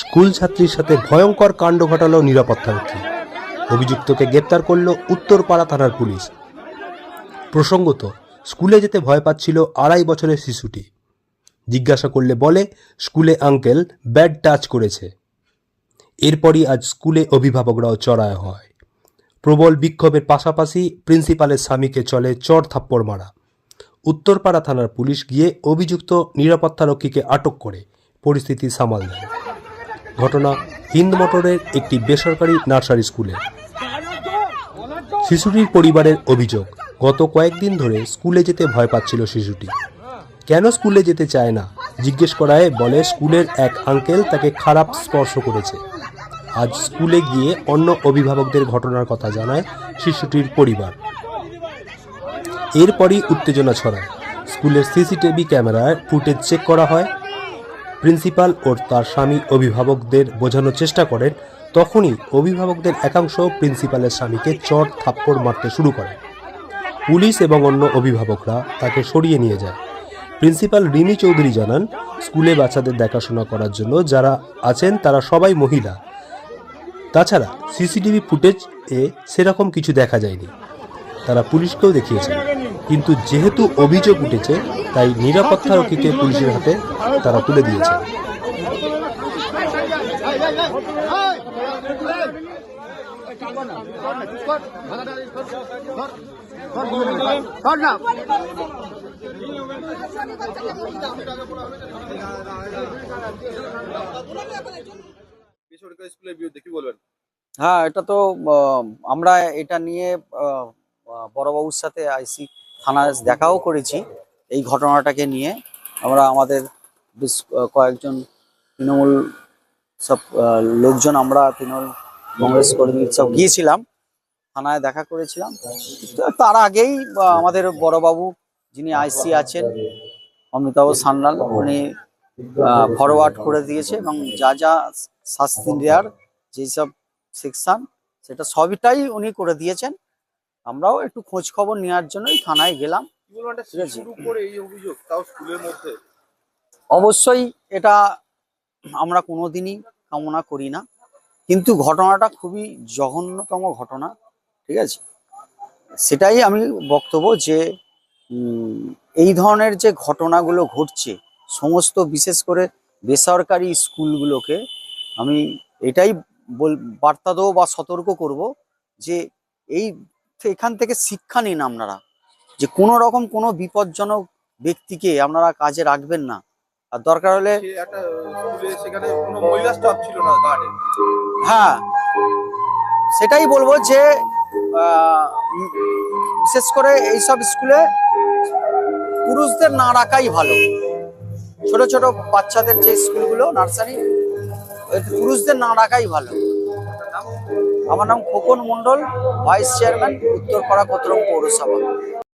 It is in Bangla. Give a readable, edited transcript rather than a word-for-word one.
স্কুল ছাত্রীর সাথে ভয়ঙ্কর কাণ্ড ঘটালো নিরাপত্তারক্ষী। অভিযুক্তকে গ্রেপ্তার করল উত্তরপাড়া থানার পুলিশ। প্রসঙ্গত, স্কুলে যেতে ভয় পাচ্ছিল 2.5 বছরের শিশুটি। জিজ্ঞাসা করলে বলে স্কুলে আঙ্কেল ব্যাড টাচ করেছে। এরপরই আজ স্কুলে অভিভাবকরাও চড়াও হয়। প্রবল বিক্ষোভের পাশাপাশি প্রিন্সিপালের স্বামীকে চলে চড় থাপ্পড় মারা। উত্তরপাড়া থানার পুলিশ গিয়ে অভিযুক্ত নিরাপত্তারক্ষীকে আটক করে পরিস্থিতি সামাল দেয়। ঘটনা হিন্দ মোটরের একটি বেসরকারি নার্সারি স্কুলে। শিশুটির পরিবারের অভিযোগ, গত কয়েকদিন ধরে স্কুলে যেতে ভয় পাচ্ছিল শিশুটি। কেন স্কুলে যেতে চায় না জিজ্ঞেস করায় বলে স্কুলের এক আঙ্কেল তাকে খারাপ স্পর্শ করেছে। আজ স্কুলে গিয়ে অন্য অভিভাবকদের ঘটনার কথা জানায় শিশুটির পরিবার। এরপরই উত্তেজনা ছড়ায়। স্কুলের সিসিটিভি ক্যামেরার ফুটেজ চেক করা হয়। প্রিন্সিপাল ও তার স্বামী অভিভাবকদের বোঝানোর চেষ্টা করেন। তখনই অভিভাবকদের একাংশ প্রিন্সিপালের স্বামীকে চড় থাপ্পড় মারতে শুরু করে। পুলিশ এবং অন্য অভিভাবকরা তাকে সরিয়ে নিয়ে যায়। প্রিন্সিপাল রিমি চৌধুরী জানান, স্কুলে বাচ্চাদের দেখাশোনা করার জন্য যারা আছেন তারা সবাই মহিলা। তাছাড়া সিসিটিভি ফুটেজে সেরকম কিছু দেখা যায়নি। তারা পুলিশকেও দেখিয়েছেন, কিন্তু যেহেতু অভিযোগ উঠেছে তাই নিরাপত্তারক্ষীকে পুলিশের হাতে তারা তুলে দিয়েছে। হ্যাঁ, এটা তো আমরা এটা নিয়ে বড়বাবুর সাথে আইসি থানায় দেখাও করেছি। এই ঘটনাটাকে নিয়ে আমরা আমাদের বেশ কয়েকজন তৃণমূল সব লোকজন, আমরা তৃণমূল কংগ্রেস কর্মী সব গিয়েছিলাম, থানায় দেখা করেছিলাম। তার আগেই আমাদের বড়বাবু যিনি আইসি আছেন অমিতাভ সান্যাল, উনি ফরওয়ার্ড করে দিয়েছে এবং যা যা শাস্তি দেওয়ার যেসব সেকশন সেটা সবটাই উনি করে দিয়েছেন। আমরাও একটু খোঁজ খবর নেওয়ার জন্যই থানায় গেলাম। অবশ্যই এটা আমরা কোনোদিনই কামনা করি না, কিন্তু ঘটনাটা খুবই জঘন্যতম ঘটনা, ঠিক আছে? সেটাই আমি বক্তব্য যে এই ধরনের যে ঘটনাগুলো ঘটছে সমস্ত, বিশেষ করে বেসরকারি স্কুলগুলোকে আমি এটাই বার্তা দেবো বা সতর্ক করব যে এখান থেকে শিক্ষা নিন আপনারা, যে কোনো রকম কোনো বিপজ্জনক ব্যক্তিকে আপনারা কাজে রাখবেন না। আর দরকার হলে হ্যাঁ, সেটাই বলবো যে বিশেষ করে এইসব স্কুলে পুরুষদের না রাখাই ভালো। ছোট ছোট বাচ্চাদের যে স্কুলগুলো নার্সারি, পুরুষদের না রাখাই ভালো। আমার নাম খোকন মন্ডল, ভাইস চেয়ারম্যান, উত্তরপাড়া কোতরম পৌরসভা।